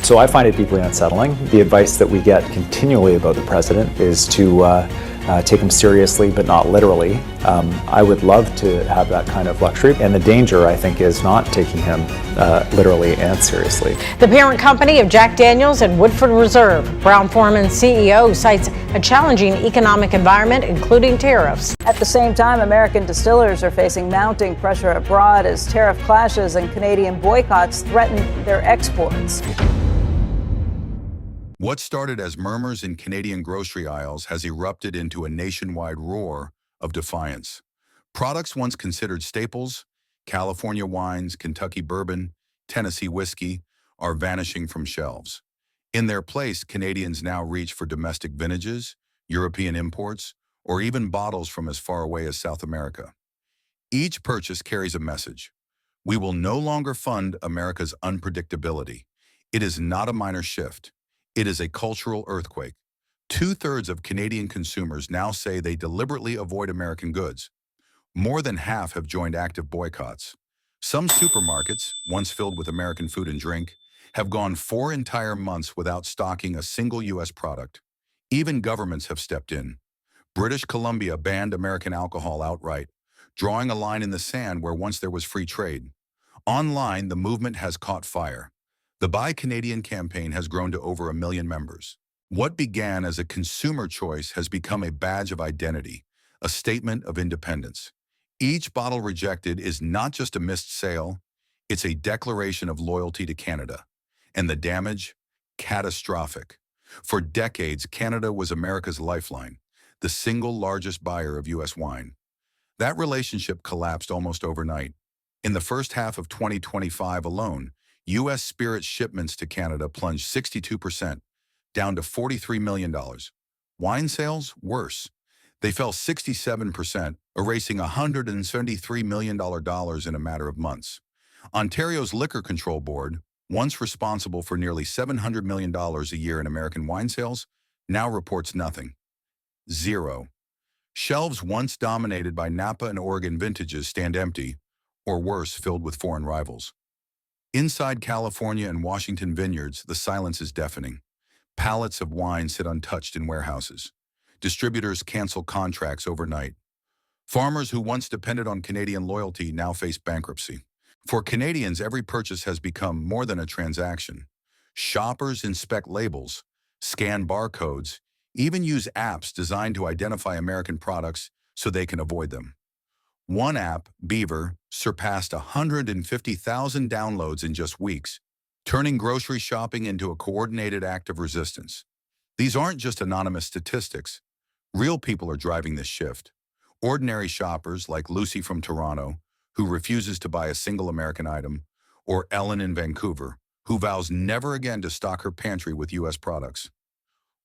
So I find it deeply unsettling. The advice that we get continually about the president is to take him seriously, but not literally. I would love to have that kind of luxury, and the danger, I think, is not taking him literally and seriously. The parent company of Jack Daniel's and Woodford Reserve, Brown-Forman's CEO cites a challenging economic environment, including tariffs. At the same time, American distillers are facing mounting pressure abroad as tariff clashes and Canadian boycotts threaten their exports. What started as murmurs in Canadian grocery aisles has erupted into a nationwide roar of defiance. Products once considered staples, California wines, Kentucky bourbon, Tennessee whiskey, are vanishing from shelves. In their place, Canadians now reach for domestic vintages, European imports, or even bottles from as far away as South America. Each purchase carries a message. We will no longer fund America's unpredictability. It is not a minor shift. It is a cultural earthquake. 2/3 of Canadian consumers now say they deliberately avoid American goods. More than half have joined active boycotts. Some supermarkets, once filled with American food and drink, have gone 4 entire months without stocking a single U.S. product. Even governments have stepped in. British Columbia banned American alcohol outright, drawing a line in the sand where once there was free trade. Online, the movement has caught fire. The Buy Canadian campaign has grown to over 1 million members. What began as a consumer choice has become a badge of identity, a statement of independence. Each bottle rejected is not just a missed sale, it's a declaration of loyalty to Canada. And the damage? Catastrophic. For decades, Canada was America's lifeline, the single largest buyer of U.S. wine. That relationship collapsed almost overnight. In the first half of 2025 alone, U.S. spirits shipments to Canada plunged 62%, down to $43 million. Wine sales? Worse. They fell 67%, erasing $173 million in a matter of months. Ontario's Liquor Control Board, once responsible for nearly $700 million a year in American wine sales, now reports nothing. Zero. Shelves once dominated by Napa and Oregon vintages stand empty, or worse, filled with foreign rivals. Inside California and Washington vineyards, the silence is deafening. Pallets of wine sit untouched in warehouses. Distributors cancel contracts overnight. Farmers who once depended on Canadian loyalty now face bankruptcy. For Canadians, every purchase has become more than a transaction. Shoppers inspect labels, scan barcodes, even use apps designed to identify American products so they can avoid them. One app, Beaver, surpassed 150,000 downloads in just weeks, turning grocery shopping into a coordinated act of resistance. These aren't just anonymous statistics. Real people are driving this shift. Ordinary shoppers like Lucy from Toronto, who refuses to buy a single American item, or Ellen in Vancouver, who vows never again to stock her pantry with U.S. products.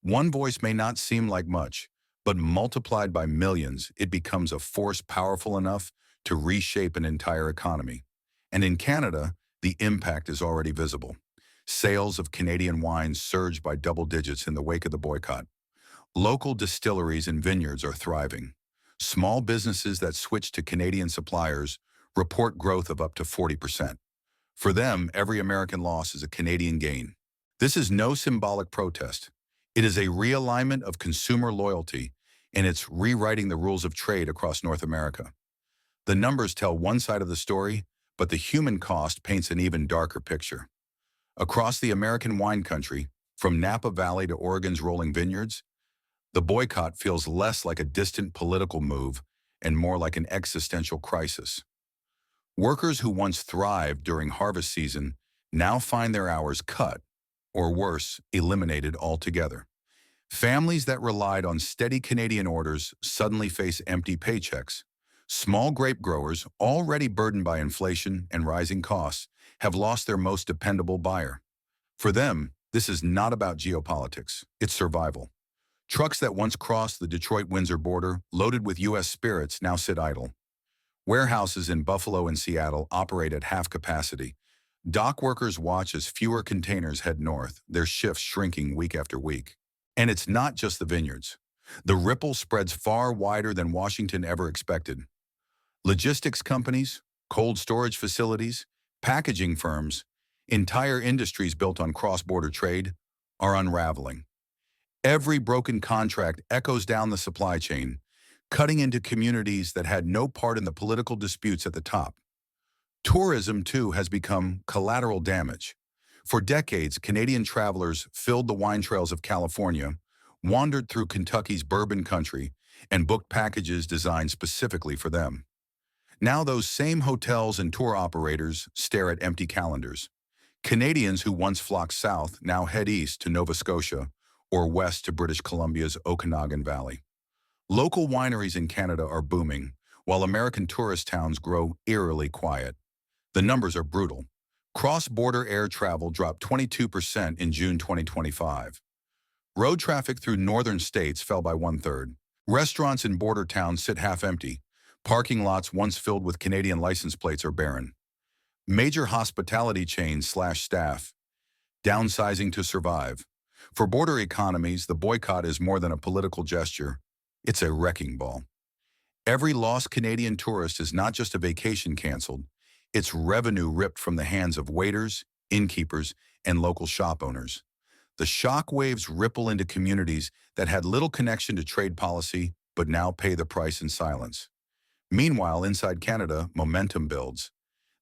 One voice may not seem like much, but multiplied by millions, it becomes a force powerful enough to reshape an entire economy. And in Canada, the impact is already visible. Sales of Canadian wines surged by double digits in the wake of the boycott. Local distilleries and vineyards are thriving. Small businesses that switch to Canadian suppliers report growth of up to 40%. For them, every American loss is a Canadian gain. This is no symbolic protest. It is a realignment of consumer loyalty, and it's rewriting the rules of trade across North America. The numbers tell one side of the story, but the human cost paints an even darker picture. Across the American wine country, from Napa Valley to Oregon's rolling vineyards, the boycott feels less like a distant political move and more like an existential crisis. Workers who once thrived during harvest season now find their hours cut, or worse, eliminated altogether. Families that relied on steady Canadian orders suddenly face empty paychecks. Small grape growers, already burdened by inflation and rising costs, have lost their most dependable buyer. For them, this is not about geopolitics, it's survival. Trucks that once crossed the Detroit-Windsor border, loaded with U.S. spirits, now sit idle. Warehouses in Buffalo and Seattle operate at half capacity. Dock workers watch as fewer containers head north, their shifts shrinking week after week. And it's not just the vineyards. The ripple spreads far wider than Washington ever expected. Logistics companies, cold storage facilities, packaging firms, Entire industries built on cross-border trade are unraveling. Every broken contract echoes down the supply chain, cutting into communities that had no part in the political disputes at the top. Tourism, too, has become collateral damage. For decades, Canadian travelers filled the wine trails of California, wandered through Kentucky's bourbon country, and booked packages designed specifically for them. Now those same hotels and tour operators stare at empty calendars. Canadians who once flocked south now head east to Nova Scotia or west to British Columbia's Okanagan Valley. Local wineries in Canada are booming, while American tourist towns grow eerily quiet. The numbers are brutal. Cross-border air travel dropped 22% in June 2025. Road traffic through northern states fell by one-third. Restaurants in border towns sit half-empty. Parking lots once filled with Canadian license plates are barren. Major hospitality chains slash staff, downsizing to survive. For border economies, the boycott is more than a political gesture. It's a wrecking ball. Every lost Canadian tourist is not just a vacation canceled. It's revenue ripped from the hands of waiters, innkeepers, and local shop owners. The shock waves ripple into communities that had little connection to trade policy, but now pay the price in silence. Meanwhile, inside Canada, momentum builds.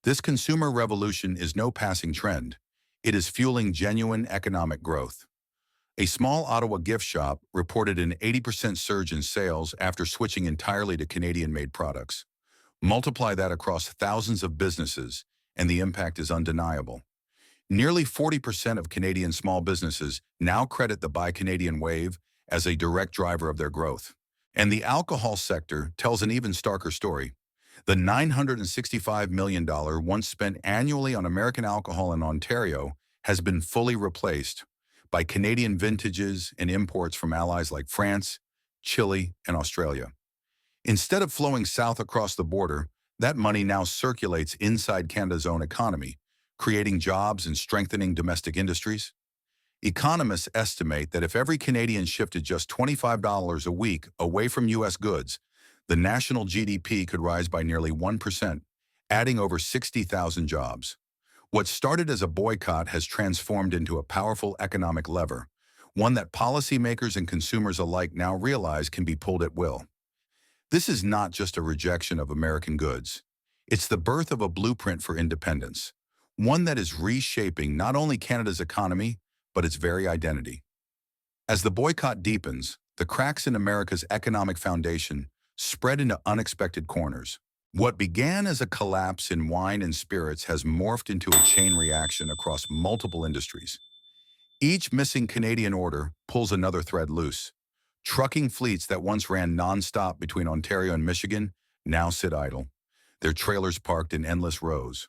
This consumer revolution is no passing trend. It is fueling genuine economic growth. A small Ottawa gift shop reported an 80% surge in sales after switching entirely to Canadian-made products. Multiply that across thousands of businesses, and the impact is undeniable. Nearly 40% of Canadian small businesses now credit the Buy Canadian wave as a direct driver of their growth. And the alcohol sector tells an even starker story. The $965 million once spent annually on American alcohol in Ontario has been fully replaced by Canadian vintages and imports from allies like France, Chile, and Australia. Instead of flowing south across the border, that money now circulates inside Canada's own economy, creating jobs and strengthening domestic industries. Economists estimate that if every Canadian shifted just $25 a week away from U.S. goods, the national GDP could rise by nearly 1%, adding over 60,000 jobs. What started as a boycott has transformed into a powerful economic lever, one that policymakers and consumers alike now realize can be pulled at will. This is not just a rejection of American goods. It's the birth of a blueprint for independence, one that is reshaping not only Canada's economy, but its very identity. As the boycott deepens, the cracks in America's economic foundation spread into unexpected corners. What began as a collapse in wine and spirits has morphed into a chain reaction across multiple industries. Each missing Canadian order pulls another thread loose. Trucking fleets that once ran non-stop between Ontario and Michigan now sit idle, their trailers parked in endless rows.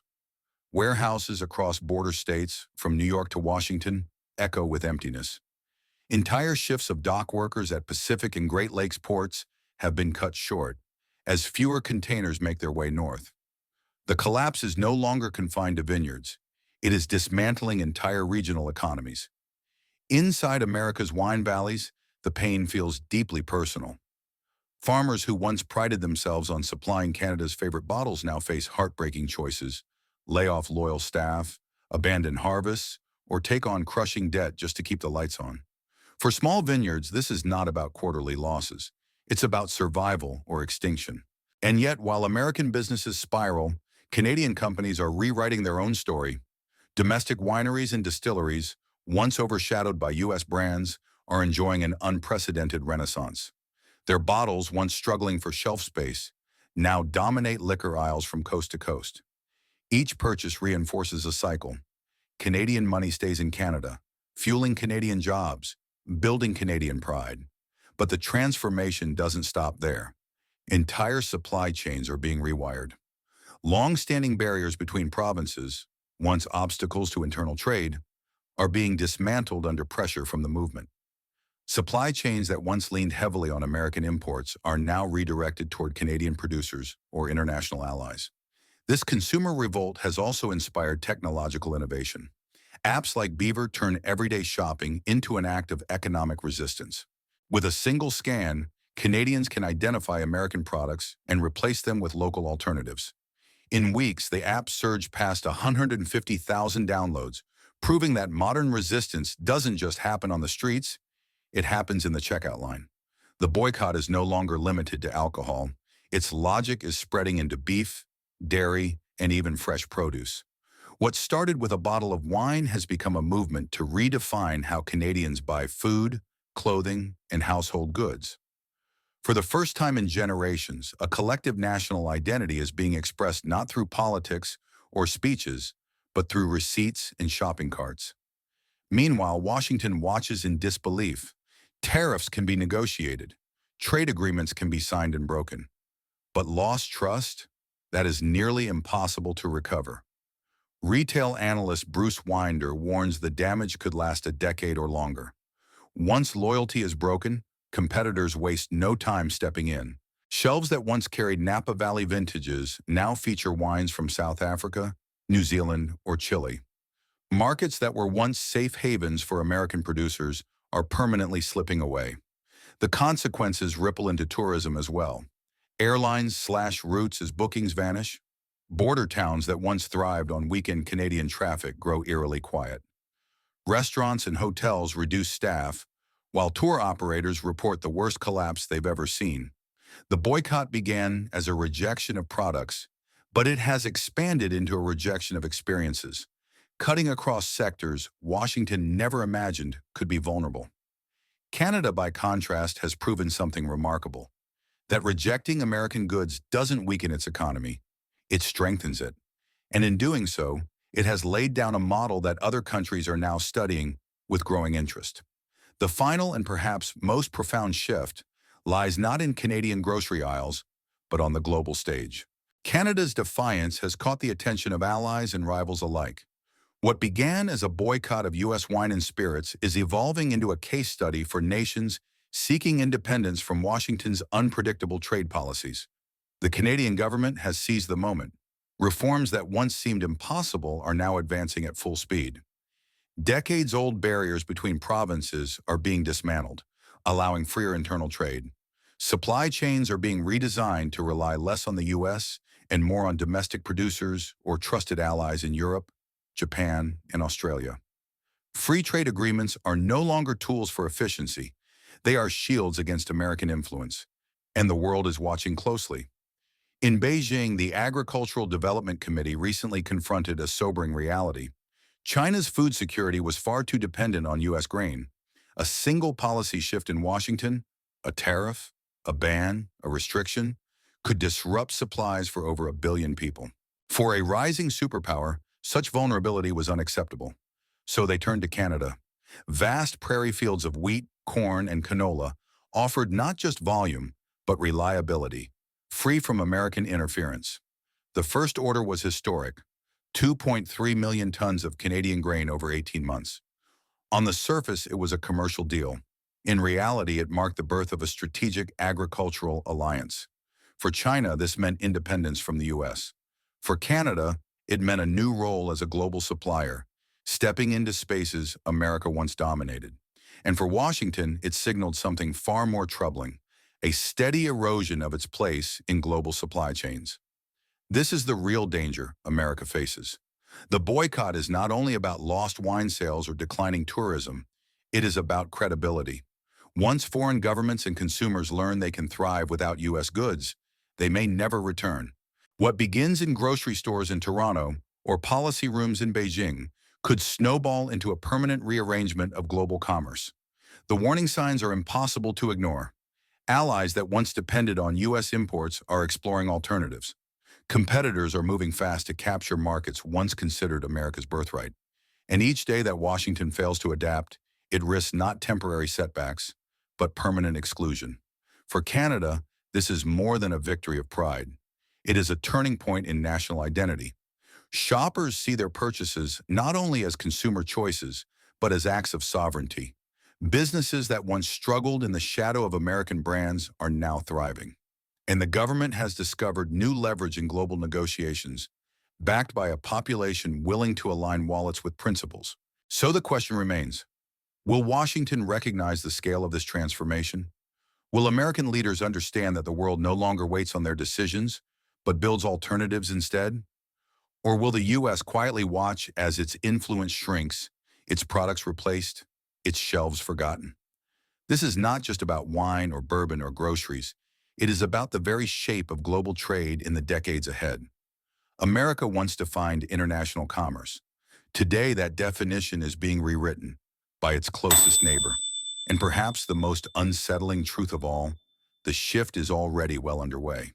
Warehouses across border states, from New York to Washington, echo with emptiness. Entire shifts of dock workers at Pacific and Great Lakes ports have been cut short, as fewer containers make their way north. The collapse is no longer confined to vineyards. It is dismantling entire regional economies. Inside America's wine valleys, the pain feels deeply personal. Farmers who once prided themselves on supplying Canada's favorite bottles now face heartbreaking choices: lay off loyal staff, abandon harvests, or take on crushing debt just to keep the lights on. For small vineyards, this is not about quarterly losses. It's about survival or extinction. And yet, while American businesses spiral, Canadian companies are rewriting their own story. Domestic wineries and distilleries, once overshadowed by U.S. brands, are enjoying an unprecedented renaissance. Their bottles, once struggling for shelf space, now dominate liquor aisles from coast to coast. Each purchase reinforces a cycle. Canadian money stays in Canada, fueling Canadian jobs, building Canadian pride. But the transformation doesn't stop there. Entire supply chains are being rewired. Long-standing barriers between provinces, once obstacles to internal trade, are being dismantled under pressure from the movement. Supply chains that once leaned heavily on American imports are now redirected toward Canadian producers or international allies. This consumer revolt has also inspired technological innovation. Apps like Beaver turn everyday shopping into an act of economic resistance. With a single scan, Canadians can identify American products and replace them with local alternatives. In weeks, the app surged past 150,000 downloads, proving that modern resistance doesn't just happen on the streets, it happens in the checkout line. The boycott is no longer limited to alcohol. Its logic is spreading into beef, dairy, and even fresh produce. What started with a bottle of wine has become a movement to redefine how Canadians buy food, clothing, and household goods. For the first time in generations, a collective national identity is being expressed not through politics or speeches, but through receipts and shopping carts. Meanwhile, Washington watches in disbelief. Tariffs can be negotiated. Trade agreements can be signed and broken. But lost trust? That is nearly impossible to recover. Retail analyst Bruce Winder warns the damage could last a decade or longer. Once loyalty is broken, competitors waste no time stepping in. Shelves that once carried Napa Valley vintages now feature wines from South Africa, New Zealand, or Chile. Markets that were once safe havens for American producers are permanently slipping away. The consequences ripple into tourism as well. Airlines slash routes as bookings vanish. Border towns that once thrived on weekend Canadian traffic grow eerily quiet. Restaurants and hotels reduce staff, while tour operators report the worst collapse they've ever seen. The boycott began as a rejection of products, but it has expanded into a rejection of experiences. Cutting across sectors Washington never imagined could be vulnerable. Canada, by contrast, has proven something remarkable: that rejecting American goods doesn't weaken its economy, it strengthens it. And in doing so, it has laid down a model that other countries are now studying with growing interest. The final and perhaps most profound shift lies not in Canadian grocery aisles, but on the global stage. Canada's defiance has caught the attention of allies and rivals alike. What began as a boycott of U.S. wine and spirits is evolving into a case study for nations seeking independence from Washington's unpredictable trade policies. The Canadian government has seized the moment. Reforms that once seemed impossible are now advancing at full speed. Decades-old barriers between provinces are being dismantled, allowing freer internal trade. Supply chains are being redesigned to rely less on the U.S. and more on domestic producers or trusted allies in Europe, Japan, and Australia. Free trade agreements are no longer tools for efficiency. They are shields against American influence, and the world is watching closely. In Beijing, the Agricultural Development Committee recently confronted a sobering reality. China's food security was far too dependent on U.S. grain. A single policy shift in Washington, a tariff, a ban, a restriction, could disrupt supplies for over 1 billion people. For a rising superpower, such vulnerability was unacceptable. So they turned to Canada. Vast prairie fields of wheat, corn, and canola offered not just volume, but reliability, free from American interference. The first order was historic: 2.3 million tons of Canadian grain over 18 months. On the surface, it was a commercial deal. In reality, it marked the birth of a strategic agricultural alliance. For China, this meant independence from the U.S. For Canada, it meant a new role as a global supplier, stepping into spaces America once dominated. And for Washington, it signaled something far more troubling: a steady erosion of its place in global supply chains. This is the real danger America faces. The boycott is not only about lost wine sales or declining tourism, it is about credibility. Once foreign governments and consumers learn they can thrive without U.S. goods, they may never return. What begins in grocery stores in Toronto or policy rooms in Beijing could snowball into a permanent rearrangement of global commerce. The warning signs are impossible to ignore. Allies that once depended on U.S. imports are exploring alternatives. Competitors are moving fast to capture markets once considered America's birthright. And each day that Washington fails to adapt, it risks not temporary setbacks, but permanent exclusion. For Canada, this is more than a victory of pride. It is a turning point in national identity. Shoppers see their purchases not only as consumer choices, but as acts of sovereignty. Businesses that once struggled in the shadow of American brands are now thriving. And the government has discovered new leverage in global negotiations, backed by a population willing to align wallets with principles. So the question remains: will Washington recognize the scale of this transformation? Will American leaders understand that the world no longer waits on their decisions, but builds alternatives instead? Or will the U.S. quietly watch as its influence shrinks, its products replaced, its shelves forgotten? This is not just about wine or bourbon or groceries. It is about the very shape of global trade in the decades ahead. America once defined international commerce. Today, that definition is being rewritten by its closest neighbor. And perhaps the most unsettling truth of all, the shift is already well underway.